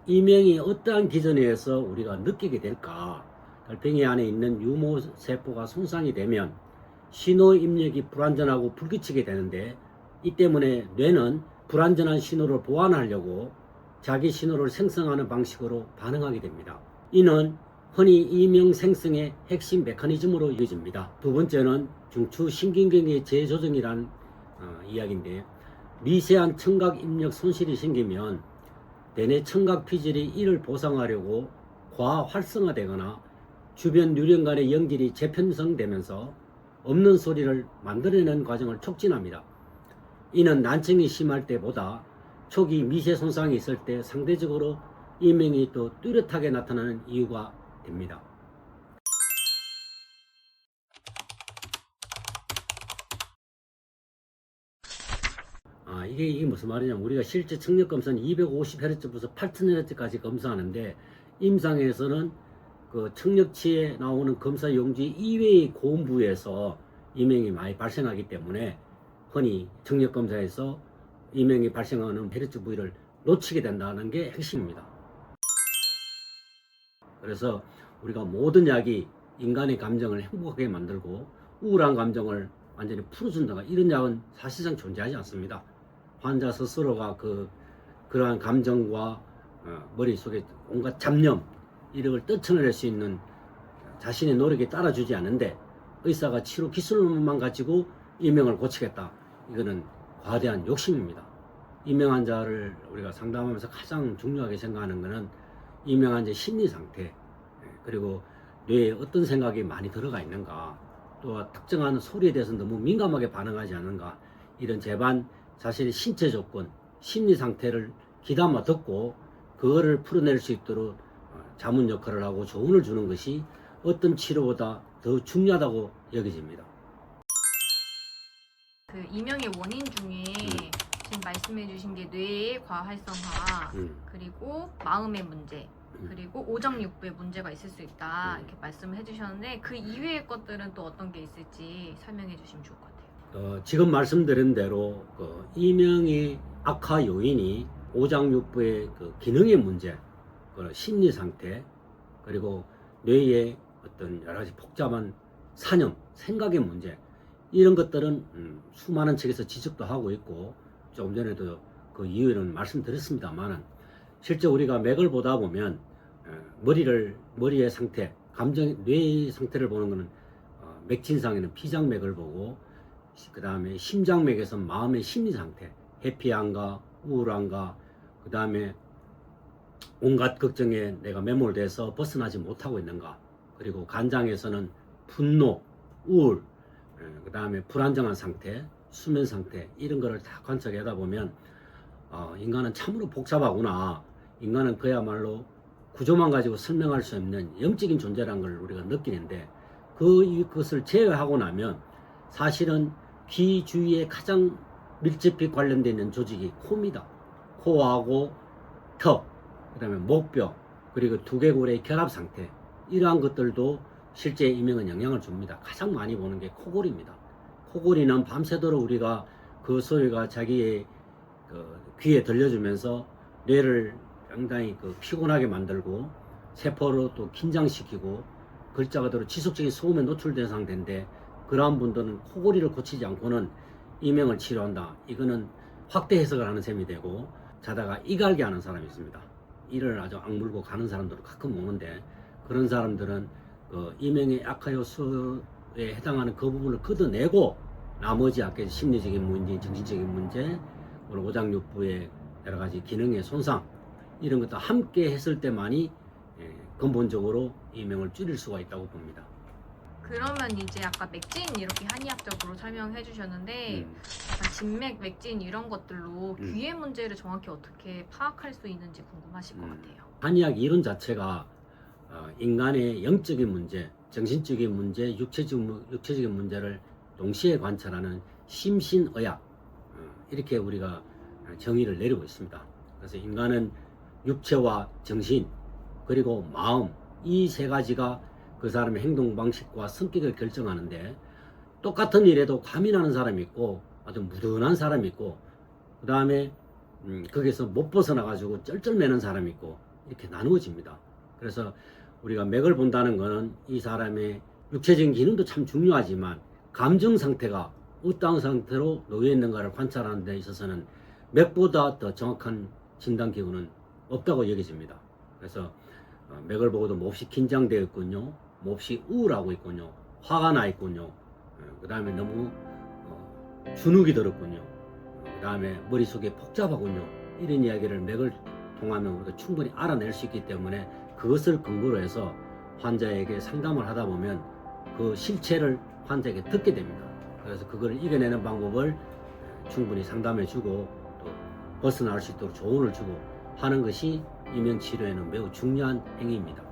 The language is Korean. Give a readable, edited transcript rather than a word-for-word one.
이명이 어떠한 기전에 의해서 우리가 느끼게 될까? 달팽이 안에 있는 유모세포가 손상이 되면 신호 입력이 불완전하고 불규칙이 되는데, 이 때문에 뇌는 불완전한 신호를 보완하려고 자기 신호를 생성하는 방식으로 반응하게 됩니다. 이는 흔히 이명 생성의 핵심 메커니즘으로 이어집니다. 두 번째는 중추 신경계의 재조정이라는 이야기인데, 미세한 청각 입력 손실이 생기면 뇌내 청각 피질이 이를 보상하려고 과활성화되거나 주변 뉴런 간의 연결이 재편성되면서 없는 소리를 만들어내는 과정을 촉진합니다. 이는 난청이 심할 때보다 초기 미세 손상이 있을 때 상대적으로 이명이 더 뚜렷하게 나타나는 이유가 됩니다. 이게 무슨 말이냐면, 우리가 실제 청력 검사는 250Hz부터 8000Hz까지 검사하는데, 임상에서는 그 청력치에 나오는 검사 용지 이외의 고음 부위에서 이명이 많이 발생하기 때문에 흔히 청력 검사에서 이명이 발생하는 헤르츠 부위를 놓치게 된다는 게 핵심입니다. 그래서 우리가 모든 약이 인간의 감정을 행복하게 만들고 우울한 감정을 완전히 풀어준다가, 이런 약은 사실상 존재하지 않습니다. 환자 스스로가 그러한 감정과 머릿속에 온갖 잡념 이런 걸 떨쳐낼 수 있는 자신의 노력에 따라주지 않는데, 의사가 치료 기술만 가지고 이명을 고치겠다, 이거는 과대한 욕심입니다. 이명 환자를 우리가 상담하면서 가장 중요하게 생각하는 것은 이명 환자의 심리 상태, 그리고 뇌에 어떤 생각이 많이 들어가 있는가, 또 특정한 소리에 대해서 너무 민감하게 반응하지 않는가, 이런 제반 자신의 신체 조건, 심리 상태를 귀담아 듣고 그거를 풀어낼 수 있도록 자문 역할을 하고 조언을 주는 것이 어떤 치료보다 더 중요하다고 여겨집니다. 그 이명의 원인 중에 지금 말씀해 주신 게 뇌의 과활성화, 그리고 마음의 문제, 그리고 오장육부에 문제가 있을 수 있다, 이렇게 말씀을 해주셨는데, 그 이외의 것들은 또 어떤 게 있을지 설명해 주시면 좋을 것 같아요. 지금 말씀드린 대로 이명의 악화 요인이 오장육부의 기능의 문제, 심리 상태, 그리고 뇌의 어떤 여러 가지 복잡한 사념, 생각의 문제, 이런 것들은 수많은 책에서 지적도 하고 있고, 조금 전에도 그 이유는 말씀드렸습니다만은, 실제 우리가 맥을 보다 보면 머리의 상태, 뇌의 상태를 보는 것은 맥진상에는 피장맥을 보고, 그 다음에 심장맥에서 마음의 심리 상태, 해피한가 우울한가, 그 다음에 온갖 걱정에 내가 매몰돼서 벗어나지 못하고 있는가, 그리고 간장에서는 분노, 우울, 그 다음에 불안정한 상태, 수면 상태, 이런 거를 다 관찰하다 보면 인간은 참으로 복잡하구나, 인간은 그야말로 구조만 가지고 설명할 수 없는 영적인 존재라는 걸 우리가 느끼는데, 그것을 제외하고 나면 사실은 귀 주위에 가장 밀접히 관련되어 있는 조직이 코입니다. 코하고 턱, 그 다음에 목뼈, 그리고 두개골의 결합 상태, 이러한 것들도 실제 이명은 영향을 줍니다. 가장 많이 보는 게 코골이입니다. 코골이는 밤새도록 우리가 그 소리가 자기의 귀에 들려주면서 뇌를 상당히 피곤하게 만들고 세포를 또 긴장시키고 글자가 대로 지속적인 소음에 노출된 상태인데, 그러한 분들은 코골이를 고치지 않고는 이명을 치료한다, 이거는 확대 해석을 하는 셈이 되고, 자다가 이갈기 하는 사람이 있습니다. 이를 아주 악물고 가는 사람들을 가끔 오는데, 그런 사람들은 이명의 악화 요소에 해당하는 그 부분을 걷어내고 나머지 아까 심리적인 문제, 정신적인 문제, 오장육부의 여러 가지 기능의 손상, 이런 것도 함께 했을 때만이 근본적으로 이명을 줄일 수가 있다고 봅니다. 그러면 이제 아까 맥진 이렇게 한의학적으로 설명해 주셨는데, 약간 진맥, 맥진 이런 것들로 귀의 문제를 정확히 어떻게 파악할 수 있는지 궁금하실 것 같아요. 한의학 이론 자체가 인간의 영적인 문제, 정신적인 문제, 육체적인 문제를 동시에 관찰하는 심신의학, 이렇게 우리가 정의를 내리고 있습니다. 그래서 인간은 육체와 정신, 그리고 마음, 이 세 가지가 그 사람의 행동 방식과 성격을 결정하는데, 똑같은 일에도 과민하는 사람이 있고 아주 무던한 사람이 있고, 그 다음에 거기서 못 벗어나 가지고 쩔쩔매는 사람이 있고, 이렇게 나누어집니다. 그래서 우리가 맥을 본다는 것은 이 사람의 육체적인 기능도 참 중요하지만 감정 상태가 어떠한 상태로 놓여 있는가를 관찰하는 데 있어서는 맥보다 더 정확한 진단 기구는 없다고 여겨집니다. 그래서 맥을 보고도 몹시 긴장되어 있군요, 몹시 우울하고 있군요, 화가 나 있군요, 그 다음에 너무 주눅이 들었군요, 그 다음에 머릿속에 복잡하군요, 이런 이야기를 맥을 통하면 우리가 충분히 알아낼 수 있기 때문에 그것을 근거로 해서 환자에게 상담을 하다 보면 그 실체를 환자에게 듣게 됩니다. 그래서 그걸 이겨내는 방법을 충분히 상담해 주고 또 벗어날 수 있도록 조언을 주고 하는 것이 이명치료에는 매우 중요한 행위입니다.